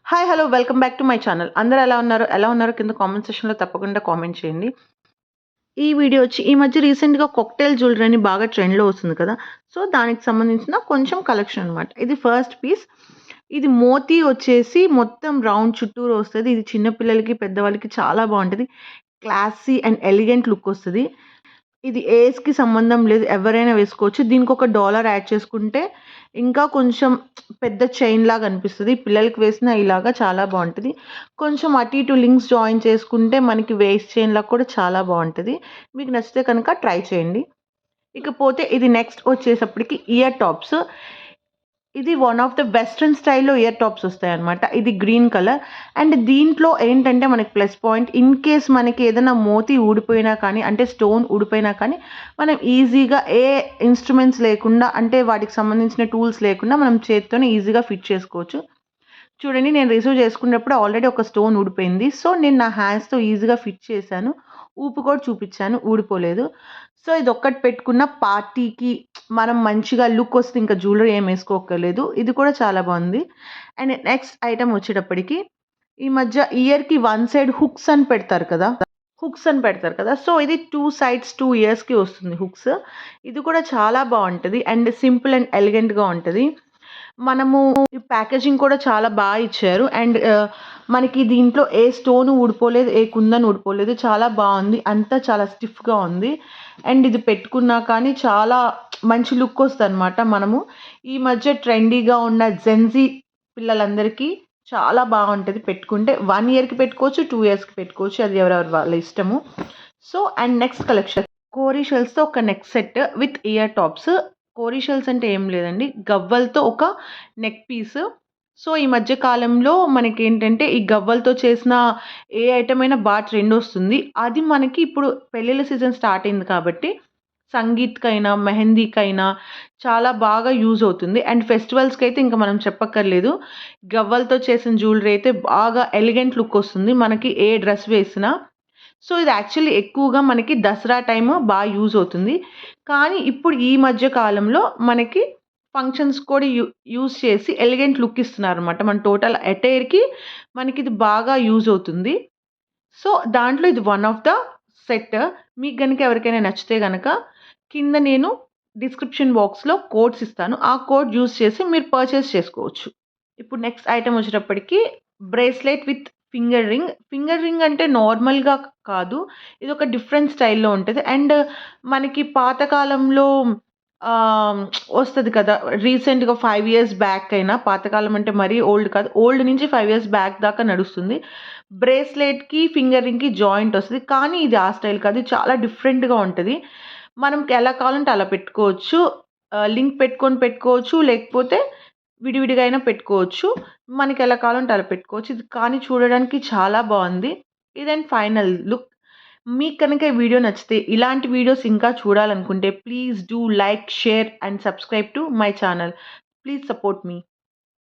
Hi hello welcome back to my channel. అందరూ ఎలా ఉన్నారు కింద కామెంట్ సెక్షన్‌లో తప్పకుండా కామెంట్ చేయండి. ఈ వీడియో వచ్చి ఈ మధ్య రీసెంట్‌గా కాక్టైల్ జ్యువెలరీ అని బాగా ట్రెండ్‌లో వస్తుంది కదా! సో, దానికి సంబంధించిన కొంచెం కలెక్షన్ అనమాట. ఇది ఫస్ట్ పీస్. ఇది మోతీ వచ్చేసి మొత్తం రౌండ్ చుట్టూరు వస్తది. ఇది చిన్న పిల్లలకి, పెద్దవాళ్ళకి చాలా బావుంటది. క్లాసీ అండ్ ఎలిగెంట్ లుక్ వస్తది. ఇది ఏజ్‌కి సంబంధం లేదు. ఎవరైనా వేసుకోవచ్చు. దీనికొక డాలర్ యాడ్ చేసుకుంటే ఇంకా కొంచెం పెద్ద చైన్‌లాగా అనిపిస్తది. పిల్లలకి వేసినా ఇలాగా చాలా బావుంటది. కొంచెం అటు ఇటు లింక్స్ జాయిన్ చేసుకుంటే మనకి వేస్ట్ చైన్‌లాగా కూడా చాలా బావుంటది. మీకు నచ్చితే కనుక ట్రై చేయండి. ఇకపోతే ఇది నెక్స్ట్ వచ్చేసప్పటికి ఇయర్ టాప్స్. ఇది వన్ ఆఫ్ ద వెస్టర్న్ స్టైల్‌లో ఇయర్ టాప్స్ వస్తాయన్నమాట. ఇది గ్రీన్ కలర్ అండ్ దీంట్లో ఏంటంటే మనకి ప్లస్ పాయింట్ ఇన్ కేస్ మనకి ఏదైనా మోతీ ఊడిపోయినా కానీ అంటే స్టోన్ ఊడిపోయినా కానీ మనం ఈజీగా ఏ ఇన్‌స్ట్రుమెంట్స్ లేకుండా అంటే వాటికి సంబంధించిన టూల్స్ లేకుండా మనం చేత్తోనే ఈజీగా ఫిట్ చేసుకోవచ్చు. చూడండి నేను రిసీవ్ చేసుకున్నప్పుడు ఆల్రెడీ ఒక స్టోన్ ఊడిపోయింది. సో, నేను నా హ్యాండ్స్‌తో ఈజీగా ఫిట్ చేశాను. ఊపి కూడా చూపిచ్చాను. ఊడిపోలేదు. సో, ఇదొక్కటి పెట్టుకున్న పార్టీకి మనం మంచిగా లుక్ వస్తే ఇంకా జ్యువెలరీ ఏం ఏసుకోక్కర్లేదు. ఇది కూడా చాలా బావుంది. అండ్ నెక్స్ట్ ఐటెమ్ వచ్చేటప్పటికి ఈ మధ్య ఇయర్‌కి వన్ సైడ్ హుక్స్ అని పెడతారు కదా! సో, ఇది 2 సైడ్స్ 2 ఇయర్స్‌కి వస్తుంది హుక్స్. ఇది కూడా చాలా బావుంటది. అండ్ సింపుల్ అండ్ ఎలిగెంట్‌గా ఉంటది. మనము ఈ ప్యాకేజింగ్ కూడా చాలా ఇచ్చారు. అండ్ మనకి దీంట్లో ఏ స్టోన్ ఊడిపోలేదు, ఏ కుందన్ ఊడిపోలేదు. చాలా బావుంది. అంతా చాలా స్టిఫ్‌గా ఉంది. అండ్ ఇది పెట్టుకున్నా కానీ చాలా మంచి లుక్ వస్తదనమాట. మనము ఈ మధ్య ట్రెండీగా ఉన్న జెన్‌జీ పిల్లలందరికీ చాలా బావుంటది పెట్టుకుంటే. 1 ఇయర్‌కి పెట్టుకోవచ్చు, 2 ఇయర్స్‌కి పెట్టుకోవచ్చు. అది ఎవరెవరి వాళ్ళ ఇష్టము. So, and next collection cowrie షెల్స్‌తో ఒక neck set with ear tops. Cowrie shells అంటే ఏం లేదండి. గవ్వలతో ఒక నెక్ పీస్. సో, ఈ మధ్య కాలంలో మనకేంటంటే ఈ గవ్వలతో చేసిన ఏ ఐటెమ్ అయినా ట్రెండొస్తుంది. అది మనకి ఇప్పుడు పెళ్ళిళ్ళ సీజన్ స్టార్ట్ అయింది కాబట్టి సంగీత్‌కైనా, మెహందీకైనా చాలా బాగా యూజ్ అవుతుంది. అండ్ ఫెస్టివల్స్‌కైతే ఇంక మనం చెప్పక్కర్లేదు. గవ్వలతో చేసిన జ్యువెలరీ అయితే బాగా ఎలిగెంట్ లుక్ వస్తుంది. మనకి ఏ డ్రెస్ వేసినా. సో, ఇది యాక్చువల్లీ ఎక్కువగా మనకి దసరా టైము యూజ్ అవుతుంది. కానీ ఇప్పుడు ఈ మధ్య కాలంలో మనకి ఫంక్షన్స్ కూడా యూజ్ చేసి ఎలిగెంట్ లుక్ ఇస్తున్నారనమాట. మన టోటల్ అటైర్‌కి మనకిది బాగా యూజ్ అవుతుంది. సో, దాంట్లో ఇది వన్ ఆఫ్ ద సెట్. మీకు గనుక ఎవరికైనా నచ్చితే గనక కింద నేను డిస్క్రిప్షన్ బాక్స్‌లో కోడ్స్ ఇస్తాను. ఆ కోడ్ యూజ్ చేసి మీరు పర్చేస్ చేసుకోవచ్చు. ఇప్పుడు నెక్స్ట్ ఐటెమ్ వచ్చేటప్పటికి bracelet with finger ring. Finger ring అంటే నార్మల్‌గా కాదు. ఇదొక డిఫరెంట్ స్టైల్‌లో ఉంటది. అండ్ మనకి పాత కాలంలో వస్తది కదా! రీసెంట్‌గా 5 ఇయర్స్ బ్యాక్ అయినా పాతకాలం అంటే మరీ ఓల్డ్ కాదు. ఓల్డ్ నుంచి 5 ఇయర్స్ బ్యాక్ దాకా నడుస్తుంది. బ్రేస్లెట్‌కి, ఫింగర్ రింగ్‌కి జాయింట్ వస్తది. కానీ ఇది ఆ స్టైల్ కాదు. ఇది చాలా డిఫరెంట్‌గా ఉంటది. మనకి ఎలా కావాలంటే అలా పెట్టుకోవచ్చు. లింక్ పెట్టుకొని పెట్టుకోవచ్చు. లేకపోతే విడివిడిగా అయినా పెట్టుకోవచ్చు. మనకెలా కావాలంటే అలా పెట్టుకోవచ్చు. ఇది కానీ చూడడానికి చాలా బావుంది. ఇదండి ఫైనల్ లుక్. మీకు కనుక ఈ వీడియో నచ్చితే ఇలాంటి వీడియోస్ ఇంకా చూడాలనుకుంటే please do like, share and subscribe to my channel. Please support me.